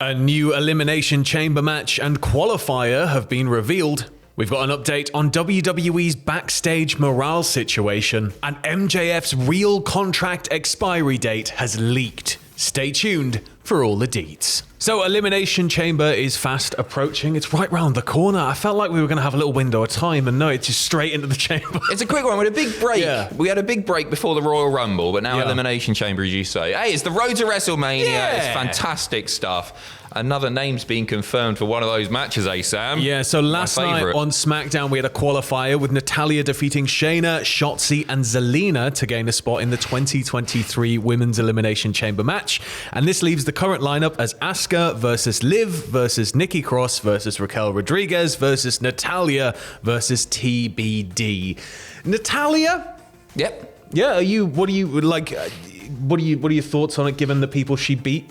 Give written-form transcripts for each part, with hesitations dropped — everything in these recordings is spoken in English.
A new Elimination Chamber match and qualifier have been revealed. We've got an update on WWE's backstage morale situation, and MJF's real contract expiry date has leaked. Stay tuned for all the deets. So Elimination Chamber is fast approaching. It's right round the corner. I felt like we were going to have a little window of time, and no, it's just straight into the chamber. It's a quick one with a big break. Yeah. We had a big break before the Royal Rumble, but now Elimination Chamber, as you say. Hey, it's the road to WrestleMania. Yeah. It's fantastic stuff. Another name's been confirmed for one of those matches, Sam? Yeah, so last night on SmackDown, we had a qualifier with Natalya defeating Shayna, Shotzi, and Zelina to gain a spot in the 2023 Women's Elimination Chamber match. And this leaves the current lineup as Asuka versus Liv versus Nikki Cross versus Raquel Rodriguez versus Natalya versus TBD. Natalya? Yep. Yeah, what are your thoughts on it given the people she beat?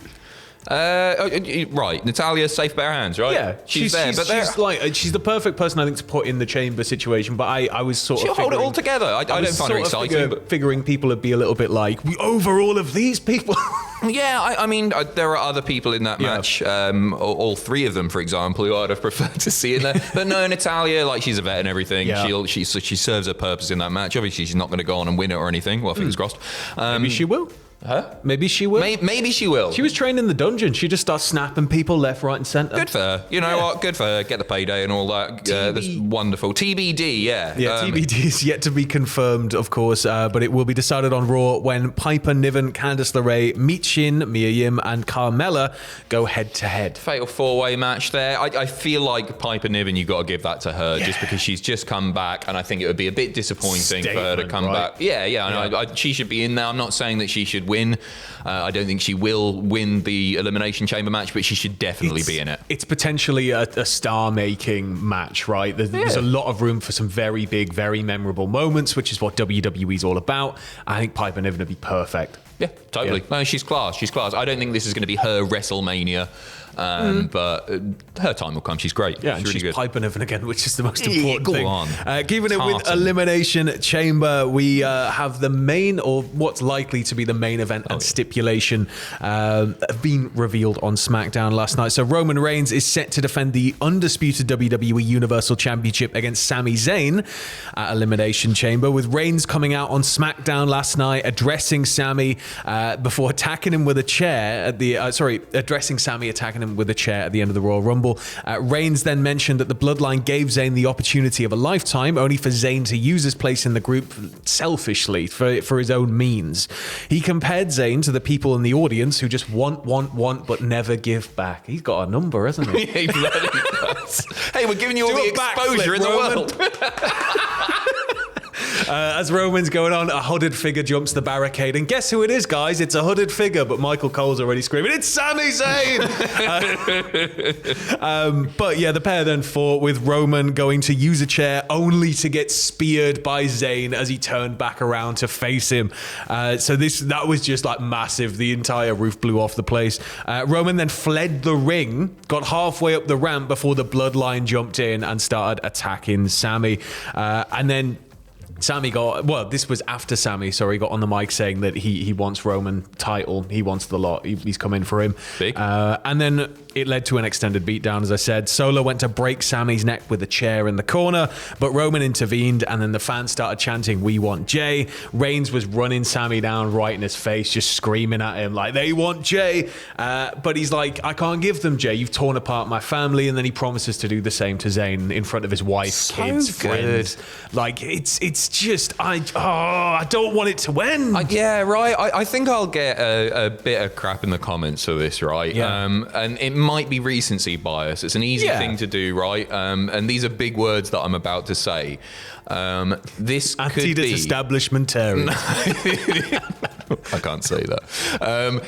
Right, Natalya's safe bare hands, right? Yeah, she's there, but she's the perfect person I think to put in the chamber situation. But I was sort she'll of hold it all together. I don't find her exciting. Figuring people would be a little bit like, we over all of these people. Yeah, I mean, there are other people in that match, all three of them, for example, who I'd have preferred to see in there. But no, Natalya, like, she's a vet and everything. Yeah. She serves her purpose in that match. Obviously, she's not going to go on and win it or anything. Well, fingers crossed. Maybe she will. Huh? Maybe she will. Maybe she will. She was trained in the dungeon. She just starts snapping people left, right, and centre. Good for her. You know what? Good for her. Get the payday and all that. That's wonderful. TBD, yeah. Yeah, TBD is yet to be confirmed, of course, but it will be decided on Raw when Piper Niven, Candice LeRae, Michin, Mia Yim, and Carmella go head-to-head. Fatal four-way match there. I feel like Piper Niven, you've got to give that to her just because she's just come back, and I think it would be a bit disappointing for her to come back. Yeah. She should be in there. I'm not saying that she should win. I don't think she will win the Elimination Chamber match, but she should definitely be in it. It's potentially a star-making match, right? There's a lot of room for some very big, very memorable moments, which is what WWE's all about. I think Piper Niven would be perfect. Yeah, totally. No, she's class. She's class. I don't think this is going to be her WrestleMania. But her time will come. She's great. Yeah, she's really good. Piper Niven again, which is the most important thing. On. Keeping it with Elimination Chamber, we have the main, or what's likely to be the main event and stipulation being revealed on SmackDown last night. So Roman Reigns is set to defend the undisputed WWE Universal Championship against Sami Zayn at Elimination Chamber, with Reigns coming out on SmackDown last night, addressing Sami before attacking him with a chair at the, addressing Sami, attacking him with a chair at the end of the Royal Rumble. Reigns then mentioned that the Bloodline gave Zayn the opportunity of a lifetime, only for Zayn to use his place in the group selfishly for his own means. He compared Zayn to the people in the audience who just want, but never give back. He's got a number, hasn't he? He bloody does. Hey, we're giving you all the exposure in the world. As Roman's going on, a hooded figure jumps the barricade. And guess who it is, guys? It's a hooded figure, but Michael Cole's already screaming, "It's Sami Zayn!" But yeah, the pair then fought, with Roman going to use a chair only to get speared by Zayn as he turned back around to face him. So that was just like massive. The entire roof blew off the place. Roman then fled the ring, got halfway up the ramp before the Bloodline jumped in and started attacking Sami. And then Sami this was after Sami, got on the mic saying that he wants Roman title. He wants the lot. He's coming for him. Big. And then it led to an extended beatdown, as I said. Solo went to break Sami's neck with a chair in the corner, but Roman intervened, and then the fans started chanting, "We want Jay." Reigns was running Sami down right in his face, just screaming at him like, "They want Jay." But he's like, "I can't give them Jay. You've torn apart my family." And then he promises to do the same to Zayn in front of his wife, kids, friends. Like, it's just, I don't want it to end. Yeah, right. I think I'll get a bit of crap in the comments for this, right? Yeah. And it might be recency bias. It's an easy thing to do, right? And these are big words that I'm about to say. This could be establishmentarian. I can't say that.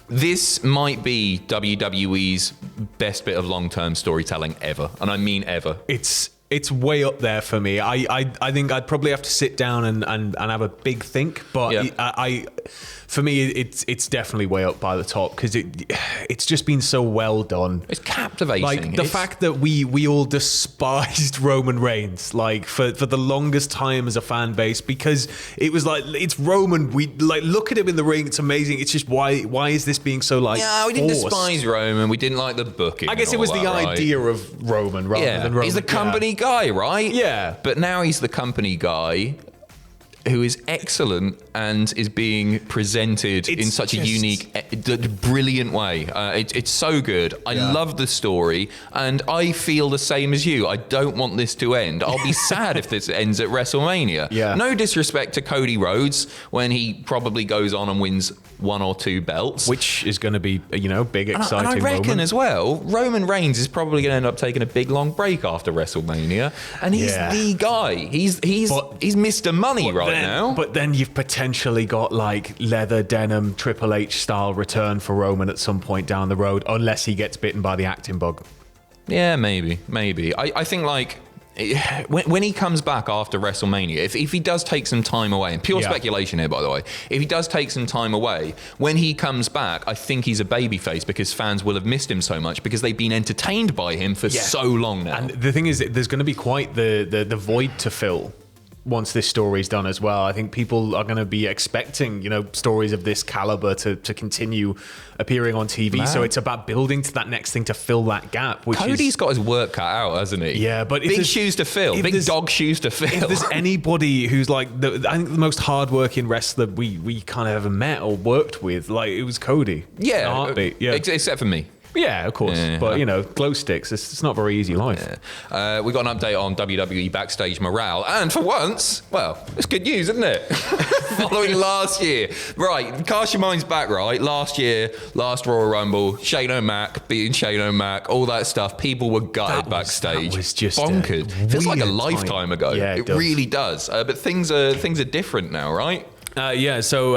This might be WWE's best bit of long-term storytelling ever, and I mean ever. It's It's way up there for me. I think I'd probably have to sit down and have a big think, but for me, it's definitely way up by the top because it's just been so well done. It's captivating. Like the fact that we all despised Roman Reigns, like for the longest time as a fan base, because it was like, it's Roman. We like look at him in the ring. It's amazing. It's just why is this being so like? Yeah, we didn't despise Roman. We didn't like the booking. I guess it was the idea of Roman rather than Roman. He's the company guy, right? Yeah. But now he's the company guy who is excellent and is being presented in such a unique, brilliant way. It's so good. I love the story, and I feel the same as you. I don't want this to end. I'll be sad if this ends at WrestleMania. Yeah. No disrespect to Cody Rhodes when he probably goes on and wins 1 or 2 belts. Which is going to be, big, exciting And I reckon moment. as well, Roman Reigns is probably going to end up taking a big, long break after WrestleMania. And he's the guy. He's Mr. Money now. But then you've potentially got like leather denim Triple H style return for Roman at some point down the road, unless he gets bitten by the acting bug. Yeah, maybe. I think like when he comes back after WrestleMania, if he does take some time away, and pure speculation here, by the way, if he does take some time away, when he comes back, I think he's a babyface because fans will have missed him so much because they've been entertained by him for so long now. And the thing is, there's going to be quite the void to fill once this story's done as well. I think people are going to be expecting, stories of this caliber to continue appearing on TV. Man. So it's about building to that next thing to fill that gap. Cody's got his work cut out, hasn't he? Yeah, but big shoes to fill. Big dog shoes to fill. If there's anybody who's like, I think the most hardworking wrestler we kind of ever met or worked with, like it was Cody. Yeah, heartbeat. Yeah, except for me. Yeah, of course. Yeah. But, glow sticks, it's not a very easy life. Yeah. We got an update on WWE Backstage morale. And for once, well, it's good news, isn't it? Following last year. Right, cast your minds back, right? Last year, last Royal Rumble, Shane O'Mac beating Shane O'Mac, all that stuff. People were gutted backstage. That was just bonkers. Feels like a lifetime ago. Yeah, it really does. But things are different now, right? So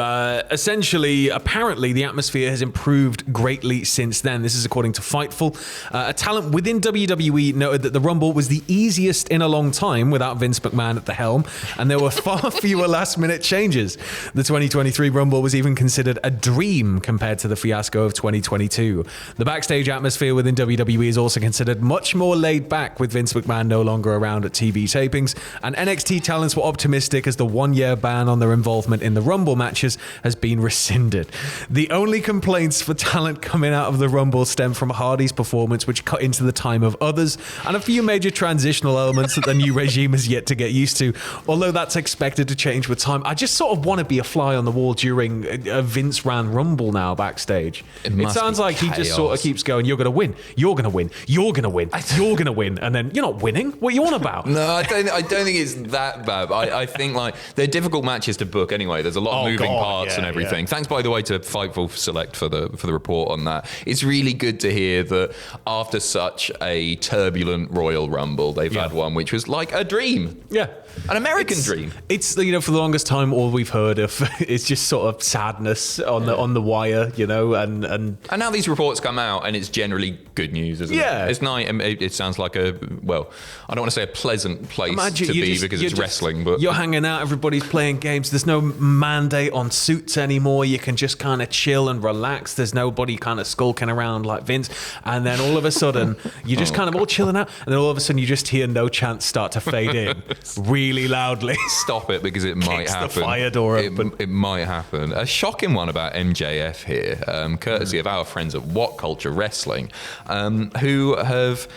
essentially, apparently, the atmosphere has improved greatly since then. This is according to Fightful. A talent within WWE noted that the Rumble was the easiest in a long time without Vince McMahon at the helm, and there were far fewer last-minute changes. The 2023 Rumble was even considered a dream compared to the fiasco of 2022. The backstage atmosphere within WWE is also considered much more laid back, with Vince McMahon no longer around at TV tapings, and NXT talents were optimistic as the one-year ban on their involvement in the Rumble matches has been rescinded. The only complaints for talent coming out of the Rumble stem from Hardy's performance, which cut into the time of others, and a few major transitional elements that the new regime has yet to get used to, although that's expected to change with time. I just sort of want to be a fly on the wall during a Vince ran Rumble now backstage. It sounds like he just sort of keeps going, you're going to win, you're going to win, you're going to win, you're going to win, and then you're not winning. What are you on about? No, I don't think it's that bad. I think like they're difficult matches to book anyway. There's a lot of moving parts and everything. Thanks, by the way, to Fightful Select for the report on that. It's really good to hear that after such a turbulent Royal Rumble, they've had one which was like a dream. Yeah. An American dream. It's for the longest time, all we've heard of is just sort of sadness on the wire, and now these reports come out, and it's generally good news, isn't it? Yeah, it's nice. It sounds like I don't want to say a pleasant place to be because it's wrestling, but you're hanging out, everybody's playing games. There's no mandate on suits anymore. You can just kind of chill and relax. There's nobody kind of skulking around like Vince, and then all of a sudden you're just kind of all chilling out, and then all of a sudden you just hear No Chance start to fade in. Really loudly. Stop it, because it might happen. The fire door open. It might happen. A shocking one about MJF here, courtesy of our friends at What Culture Wrestling, who have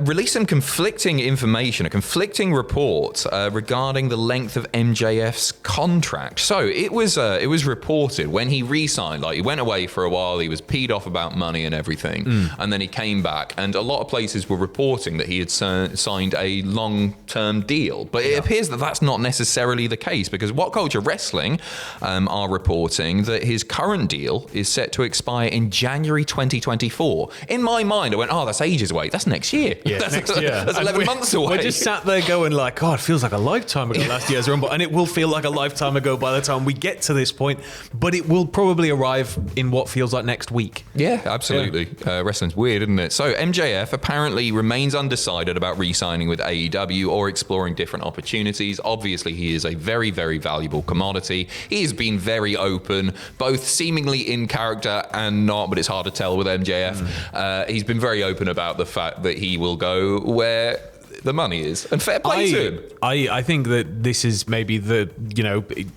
released some conflicting information, a conflicting report regarding the length of MJF's contract. So it was reported when he re-signed, like he went away for a while, he was peed off about money and everything, and then he came back, and a lot of places were reporting that he had signed a long-term deal. But it appears that that's not necessarily the case, because What Culture Wrestling are reporting that his current deal is set to expire in January 2024. In my mind, I went, that's ages away. That's next year. year. Yeah, next year. That's 11 months away. We're just sat there going like, God, it feels like a lifetime ago last year's Rumble. And it will feel like a lifetime ago by the time we get to this point. But it will probably arrive in what feels like next week. Yeah, absolutely. Yeah. Wrestling's weird, isn't it? So MJF apparently remains undecided about re-signing with AEW or exploring different opportunities. Obviously, he is a very, very valuable commodity. He has been very open, both seemingly in character and not, but it's hard to tell with MJF. He's been very open about the fact that he will go where the money is, and fair play to him. I think that this is maybe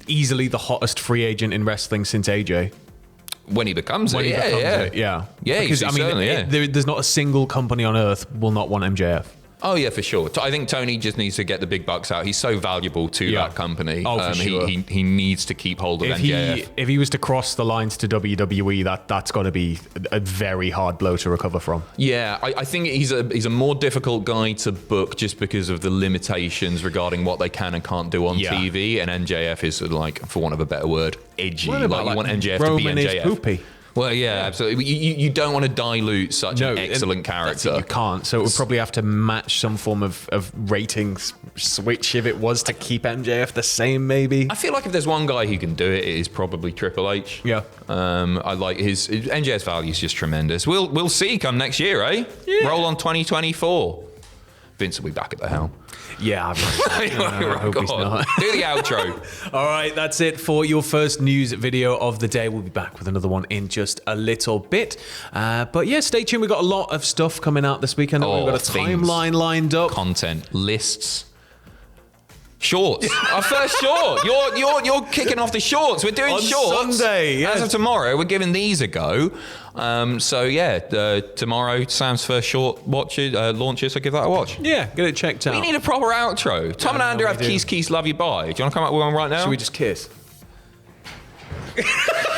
easily the hottest free agent in wrestling since AJ. When he becomes it, yeah. Because there's not a single company on earth will not want MJF. Oh, yeah, for sure. I think Tony just needs to get the big bucks out. He's so valuable to that company. Oh, for sure. He needs to keep hold of MJF. If he was to cross the lines to WWE, that's going to be a very hard blow to recover from. Yeah, I think he's a more difficult guy to book just because of the limitations regarding what they can and can't do on TV. And MJF is like, for want of a better word, edgy. You want MJF to be MJF. Poopy. Well, yeah, absolutely. You don't want to dilute such an excellent character. You can't. So it would probably have to match some form of ratings switch if it was to keep MJF the same, maybe. I feel like if there's one guy who can do it, it is probably Triple H. Yeah. I like his MJF's value is just tremendous. We'll see come next year, eh? Yeah. Roll on 2024. Vince will be back at the helm. Yeah, I hope he's not. Do the outro. All right, that's it for your first news video of the day. We'll be back with another one in just a little bit. But yeah, stay tuned. We've got a lot of stuff coming out this weekend. We've got a timeline lined up. Content, lists. Shorts. Our first short. You're kicking off the shorts. We're doing on shorts. Sunday, yes. As of tomorrow, we're giving these a go. Tomorrow, Sam's first short launches, so give that a watch. Yeah, get it checked out. We need a proper outro. Tom and Andrew have Keys, Love You, Bye. Do you want to come up with one right now? Should we just kiss?